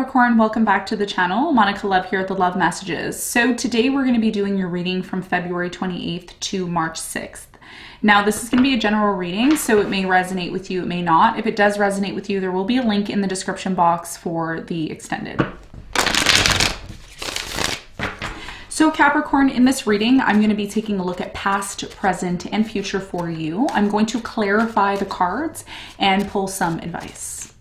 Capricorn, welcome back to the channel. Monica Love here at the Love Messages. So today we're going to be doing your reading from February 28th to March 6th. Now this is going to be a general reading, so it may resonate with you, it may not. If it does resonate with you, there will be a link in the description box for the extended. So Capricorn, in this reading, I'm going to be taking a look at past, present, and future for you. I'm going to clarify the cards and pull some advice.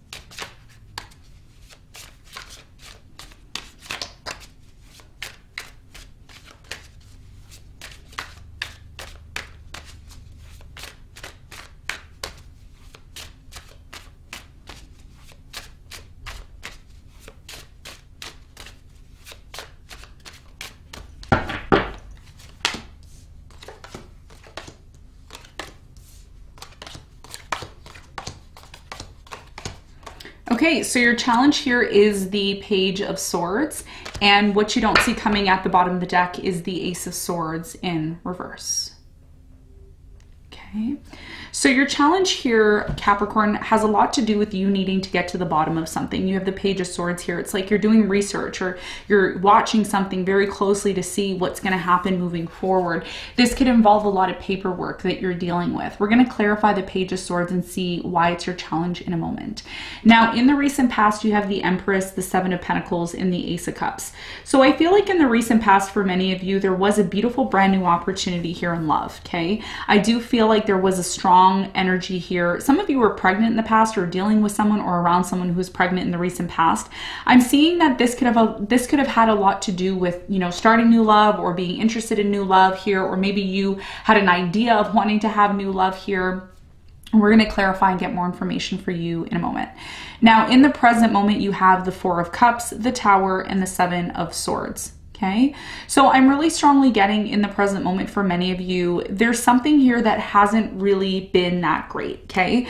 Okay, so your challenge here is the Page of Swords, and what you don't see coming at the bottom of the deck is the Ace of Swords in reverse. Okay, so your challenge here, Capricorn, has a lot to do with you needing to get to the bottom of something. You have the Page of Swords here. It's like you're doing research or you're watching something very closely to see what's going to happen moving forward. This could involve a lot of paperwork that you're dealing with. We're going to clarify the Page of Swords and see why it's your challenge in a moment. Now, in the recent past, you have the Empress, the Seven of Pentacles, and the Ace of Cups. So I feel like in the recent past, for many of you, there was a beautiful brand new opportunity here in love, okay? I do feel like there was a strong energy here. Some of you were pregnant in the past or dealing with someone or around someone who was pregnant in the recent past. I'm seeing that this could have had a lot to do with, you know, starting new love or being interested in new love here, or maybe you had an idea of wanting to have new love here. We're going to clarify and get more information for you in a moment. Now, in the present moment, you have the Four of Cups, the Tower, and the Seven of Swords. Okay, so I'm really strongly getting in the present moment for many of you, there's something here that hasn't really been that great, okay?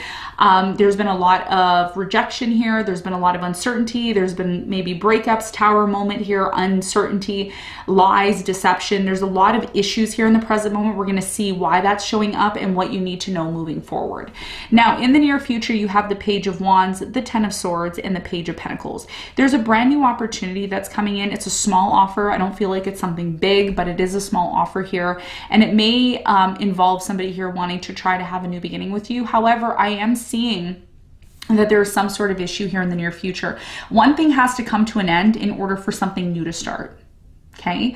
There's been a lot of rejection here. There's been a lot of uncertainty. There's been maybe breakups, Tower moment here, uncertainty, lies, deception. There's a lot of issues here in the present moment. We're going to see why that's showing up and what you need to know moving forward. Now, in the near future, you have the Page of Wands, the Ten of Swords, and the Page of Pentacles. There's a brand new opportunity that's coming in. It's a small offer. I don't feel like it's something big, but it is a small offer here, and it may involve somebody here wanting to try to have a new beginning with you. However, I am seeing that there's some sort of issue here in the near future. One thing has to come to an end in order for something new to start. Okay,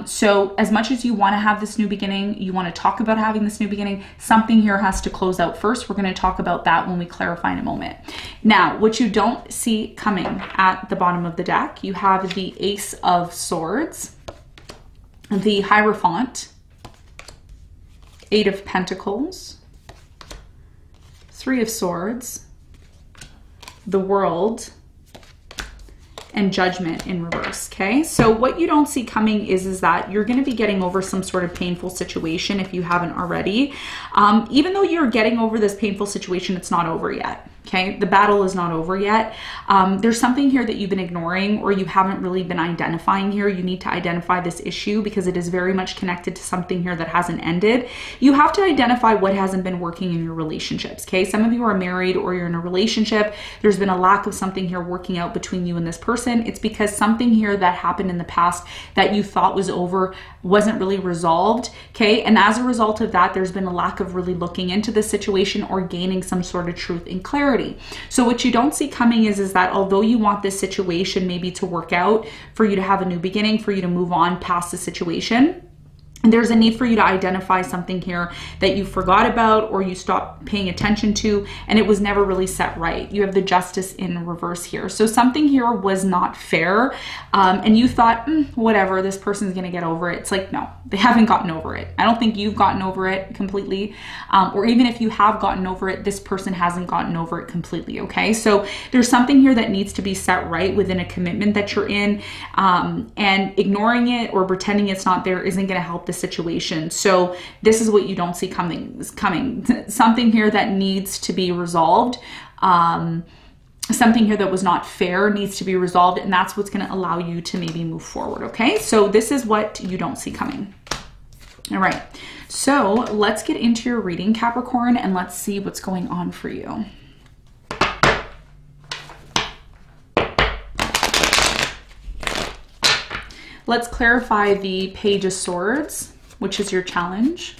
so as much as you want to have this new beginning, you want to talk about having this new beginning, something here has to close out first. We're going to talk about that when we clarify in a moment. Now, what you don't see coming at the bottom of the deck, you have the Ace of Swords, the Hierophant, Eight of Pentacles, Three of Swords, the World, and Judgment in reverse. Okay, so what you don't see coming is that you're going to be getting over some sort of painful situation if you haven't already. Even though you're getting over this painful situation, it's not over yet. Okay, the battle is not over yet. There's something here that you've been ignoring or you haven't really been identifying here. You need to identify this issue because it is very much connected to something here that hasn't ended. You have to identify what hasn't been working in your relationships. Okay, some of you are married or you're in a relationship. There's been a lack of something here working out between you and this person. It's because something here that happened in the past that you thought was over wasn't really resolved. Okay, and as a result of that, there's been a lack of really looking into the situation or gaining some sort of truth and clarity. So what you don't see coming is that although you want this situation maybe to work out, for you to have a new beginning, for you to move on past the situation, and there's a need for you to identify something here that you forgot about or you stopped paying attention to, and it was never really set right. You have the Justice in reverse here. So something here was not fair, and you thought, whatever, this person's gonna get over it. It's like, no, they haven't gotten over it. I don't think you've gotten over it completely, or even if you have gotten over it, this person hasn't gotten over it completely, okay? So there's something here that needs to be set right within a commitment that you're in, and ignoring it or pretending it's not there isn't gonna help the situation. So this is what you don't see coming. Something here that needs to be resolved. Something here that was not fair needs to be resolved, and that's what's going to allow you to maybe move forward. Okay, so this is what you don't see coming. All right, so let's get into your reading, Capricorn, and let's see what's going on for you. Let's clarify the Page of Swords, which is your challenge.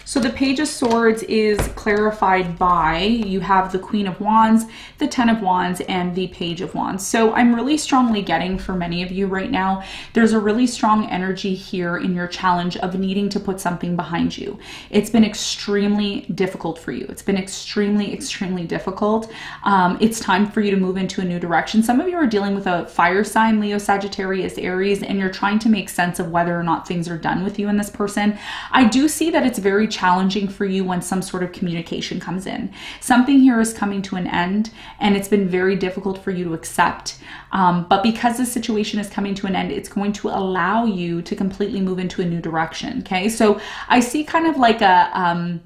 So the Page of Swords is clarified by, you have the Queen of Wands, the Ten of Wands, and the Page of Wands. So I'm really strongly getting, for many of you right now, there's a really strong energy here in your challenge of needing to put something behind you. It's been extremely difficult for you. It's been extremely, extremely difficult. It's time for you to move into a new direction. Some of you are dealing with a fire sign, Leo, Sagittarius, Aries, and you're trying to make sense of whether or not things are done with you and this person. I do see that it's very challenging for you when some sort of communication comes in. Something here is coming to an end and it's been very difficult for you to accept. But because the situation is coming to an end, it's going to allow you to completely move into a new direction. Okay. So I see kind of like a,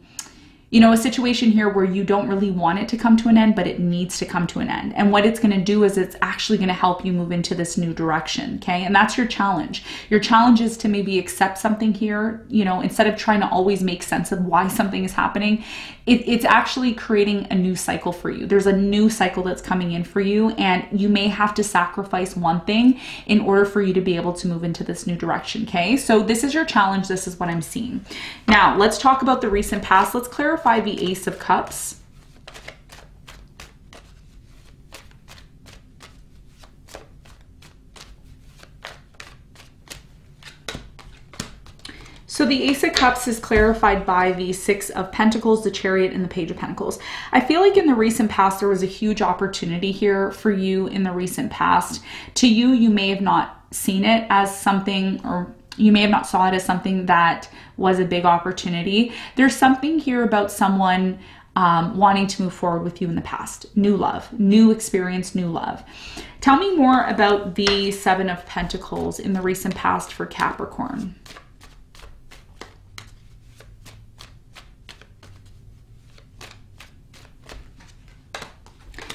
you know, a situation here where you don't really want it to come to an end, but it needs to come to an end. And what it's going to do is it's actually going to help you move into this new direction. Okay. And that's your challenge. Your challenge is to maybe accept something here, you know, instead of trying to always make sense of why something is happening. It's actually creating a new cycle for you. There's a new cycle that's coming in for you, and you may have to sacrifice one thing in order for you to be able to move into this new direction. Okay. So this is your challenge. This is what I'm seeing. Now let's talk about the recent past. Let's clarify the Ace of Cups. So the Ace of Cups is clarified by the Six of Pentacles, the Chariot, and the Page of Pentacles. I feel like in the recent past, there was a huge opportunity here for you in the recent past. To you, you may have not seen it as something, or you may have not saw it as something that was a big opportunity. There's something here about someone wanting to move forward with you in the past. New love, new experience, new love. Tell me more about the Seven of Pentacles in the recent past for Capricorn.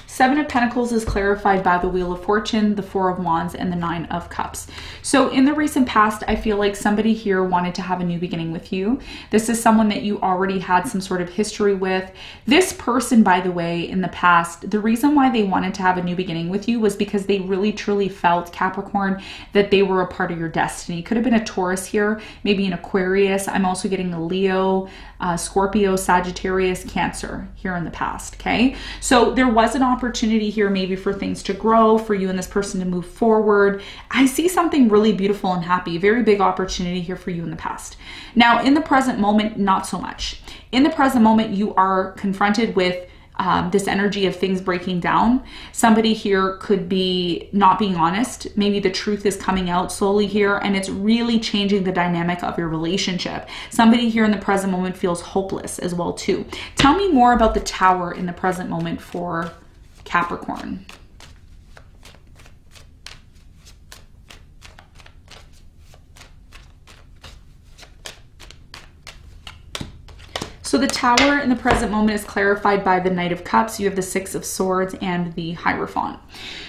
Seven of Pentacles is clarified by the Wheel of Fortune, the Four of Wands, and the Nine of Cups. So in the recent past, I feel like somebody here wanted to have a new beginning with you. This is someone that you already had some sort of history with. This person, by the way, in the past, the reason why they wanted to have a new beginning with you was because they really truly felt, Capricorn, that they were a part of your destiny. Could have been a Taurus here, maybe an Aquarius. I'm also getting a Leo, Scorpio, Sagittarius, Cancer here in the past. Okay. So there was an opportunity here maybe for things to grow, for you and this person to move forward. I see something really beautiful and happy, very big opportunity here for you in the past. Now in the present moment, not so much. In the present moment, you are confronted with this energy of things breaking down. Somebody here could be not being honest. Maybe the truth is coming out slowly here and it's really changing the dynamic of your relationship. Somebody here in the present moment feels hopeless as well too. Tell me more about the Tower in the present moment for Capricorn. So the Tower in the present moment is clarified by the Knight of Cups. You have the Six of Swords and the Hierophant.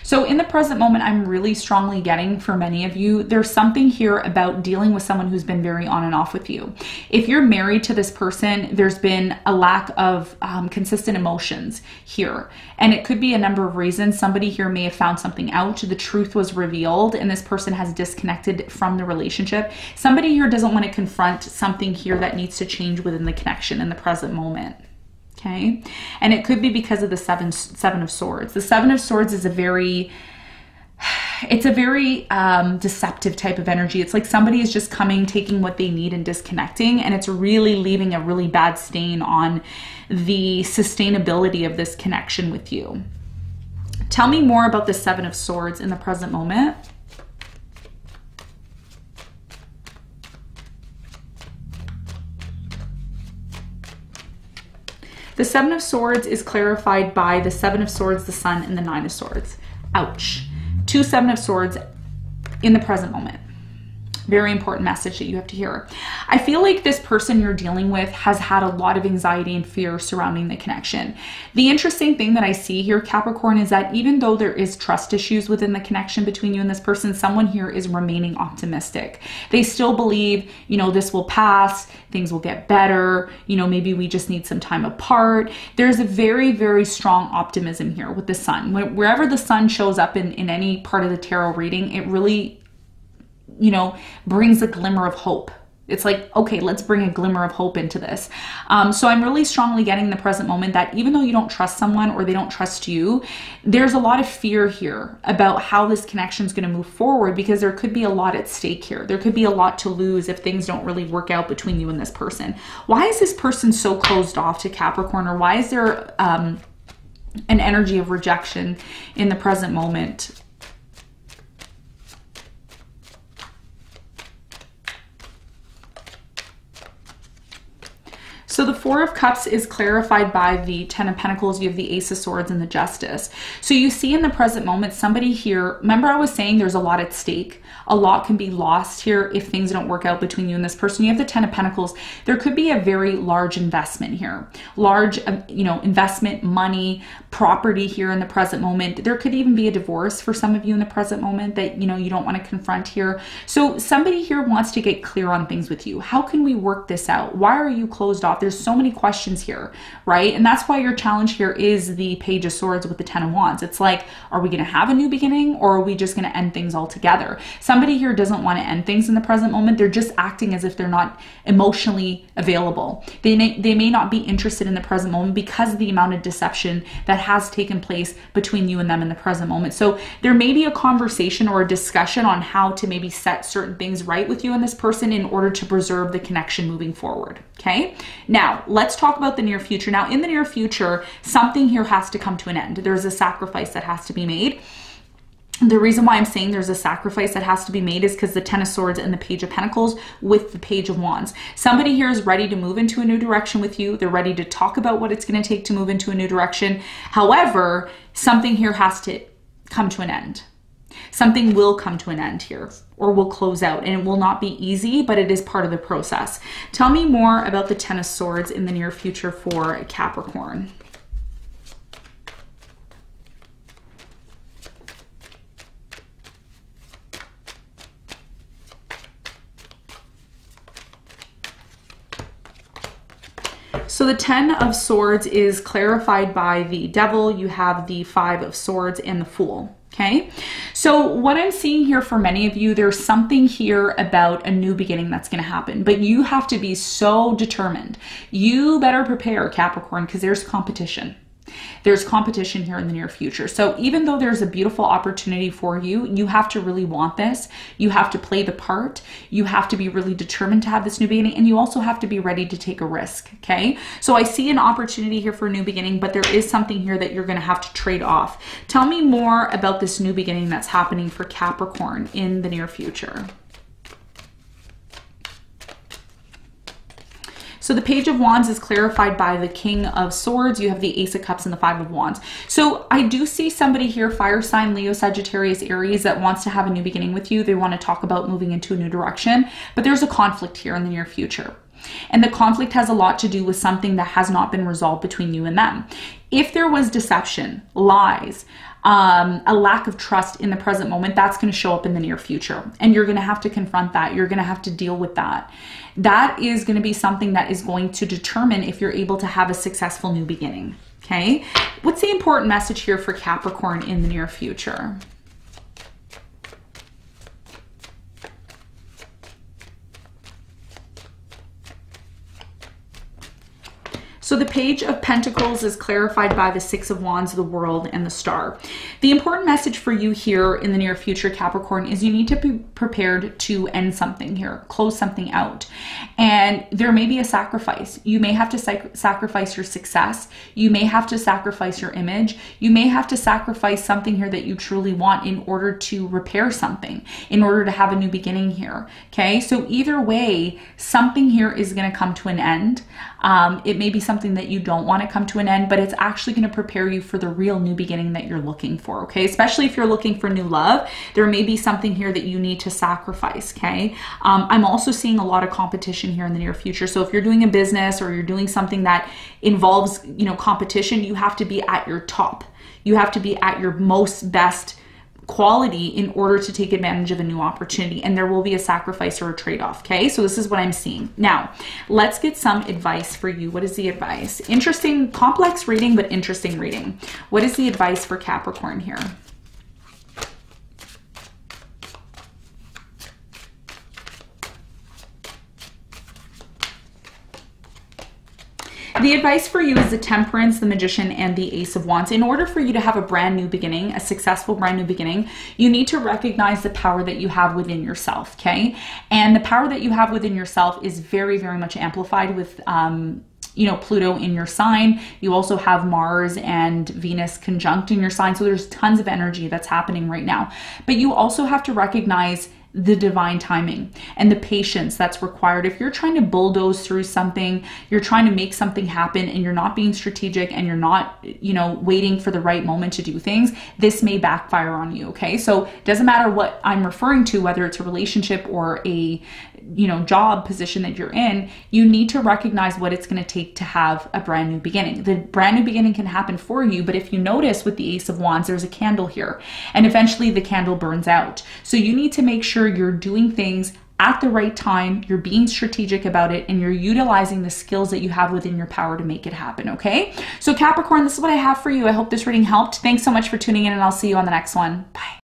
So in the present moment, I'm really strongly getting, for many of you, there's something here about dealing with someone who's been very on and off with you. If you're married to this person, there's been a lack of consistent emotions here. And it could be a number of reasons. Somebody here may have found something out. The truth was revealed and this person has disconnected from the relationship. Somebody here doesn't want to confront something here that needs to change within the connection in the present moment. Okay. And it could be because of the Seven of Swords. The Seven of Swords is a very deceptive type of energy. It's like somebody is just coming, taking what they need and disconnecting, and it's really leaving a really bad stain on the sustainability of this connection with you. Tell me more about the Seven of Swords in the present moment. The Seven of Swords is clarified by the Seven of Swords, the Sun, and the Nine of Swords. Ouch. Two Seven of Swords in the present moment. Very important message that you have to hear. I feel like this person you're dealing with has had a lot of anxiety and fear surrounding the connection. The interesting thing that I see here, Capricorn, is that even though there is trust issues within the connection between you and this person, someone here is remaining optimistic. They still believe, you know, this will pass, things will get better, you know, maybe we just need some time apart. There's a very, very strong optimism here with the sun. Wherever the sun shows up in any part of the tarot reading, it really, you know, brings a glimmer of hope. It's like, okay, let's bring a glimmer of hope into this. So I'm really strongly getting the present moment that even though you don't trust someone or they don't trust you, there's a lot of fear here about how this connection is going to move forward, because there could be a lot at stake here. There could be a lot to lose if things don't really work out between you and this person. Why is this person so closed off to Capricorn, or why is there an energy of rejection in the present moment? So the Four of Cups is clarified by the Ten of Pentacles. You have the Ace of Swords and the Justice. So you see in the present moment, somebody here, remember I was saying there's a lot at stake. A lot can be lost here if things don't work out between you and this person. You have the Ten of Pentacles. There could be a very large investment here. Large, you know, investment, money, property here in the present moment. There could even be a divorce for some of you in the present moment that, you know, you don't want to confront here. So somebody here wants to get clear on things with you. How can we work this out? Why are you closed off? There's so many questions here, right? And that's why your challenge here is the Page of Swords with the Ten of Wands. It's like, are we going to have a new beginning, or are we just going to end things altogether? Somebody here doesn't want to end things in the present moment. They're just acting as if they're not emotionally available. They may not be interested in the present moment because of the amount of deception that has taken place between you and them in the present moment. So there may be a conversation or a discussion on how to maybe set certain things right with you and this person in order to preserve the connection moving forward. Okay. Now let's talk about the near future. Now in the near future, something here has to come to an end. There's a sacrifice that has to be made. The reason why I'm saying there's a sacrifice that has to be made is because the Ten of Swords and the Page of Pentacles with the Page of Wands. Somebody here is ready to move into a new direction with you. They're ready to talk about what it's going to take to move into a new direction. However, something here has to come to an end. Something will come to an end here, or will close out, and it will not be easy, but it is part of the process. Tell me more about the Ten of Swords in the near future for Capricorn. So the Ten of Swords is clarified by the Devil. You have the Five of Swords and the Fool. Okay, so what I'm seeing here for many of you, there's something here about a new beginning that's going to happen, but you have to be so determined. You better prepare, Capricorn, because there's competition. There's competition here in the near future. So even though there's a beautiful opportunity for you, you have to really want this. You have to play the part. You have to be really determined to have this new beginning, and you also have to be ready to take a risk. Okay, so I see an opportunity here for a new beginning, but there is something here that you're going to have to trade off. Tell me more about this new beginning that's happening for Capricorn in the near future. So the Page of Wands is clarified by the King of Swords. You have the Ace of Cups and the Five of Wands. So I do see somebody here, fire sign, Leo, Sagittarius, Aries, that wants to have a new beginning with you. They want to talk about moving into a new direction, but there's a conflict here in the near future. And the conflict has a lot to do with something that has not been resolved between you and them. If there was deception, lies, a lack of trust in the present moment, that's going to show up in the near future. And you're going to have to confront that. You're going to have to deal with that. That is going to be something that is going to determine if you're able to have a successful new beginning. Okay. What's the important message here for Capricorn in the near future? So the Page of Pentacles is clarified by the Six of Wands, the World, and the Star. The important message for you here in the near future, Capricorn, is you need to be prepared to end something here, close something out. And there may be a sacrifice. You may have to sacrifice your success. You may have to sacrifice your image. You may have to sacrifice something here that you truly want in order to repair something, in order to have a new beginning here. Okay, so either way, something here is going to come to an end. It may be something something that you don't want to come to an end, but it's actually going to prepare you for the real new beginning that you're looking for, okay? Especially if you're looking for new love, there may be something here that you need to sacrifice, okay? I'm also seeing a lot of competition here in the near future. So if you're doing a business or you're doing something that involves, you know, competition, you have to be at your top. You have to be at your most best quality in order to take advantage of a new opportunity, and there will be a sacrifice or a trade-off, okay? So this is what I'm seeing. Now, let's get some advice for you. What is the advice? Interesting, complex reading, but interesting reading. What is the advice for Capricorn here? The advice for you is the Temperance, the Magician, and the Ace of Wands. In order for you to have a brand new beginning, a successful brand new beginning, you need to recognize the power that you have within yourself, okay? And the power that you have within yourself is very, very much amplified with, you know, Pluto in your sign. You also have Mars and Venus conjunct in your sign. So there's tons of energy that's happening right now. But you also have to recognize the divine timing and the patience that's required. If you're trying to bulldoze through something, you're trying to make something happen and you're not being strategic and you're not, you know, waiting for the right moment to do things, this may backfire on you, okay? So it doesn't matter what I'm referring to, whether it's a relationship or a, you know, job position that you're in, you need to recognize what it's going to take to have a brand new beginning. The brand new beginning can happen for you, but if you notice with the Ace of Wands, there's a candle here and eventually the candle burns out. So you need to make sure you're doing things at the right time, you're being strategic about it, and you're utilizing the skills that you have within your power to make it happen, okay? So Capricorn, this is what I have for you. I hope this reading helped. Thanks so much for tuning in, and I'll see you on the next one. Bye.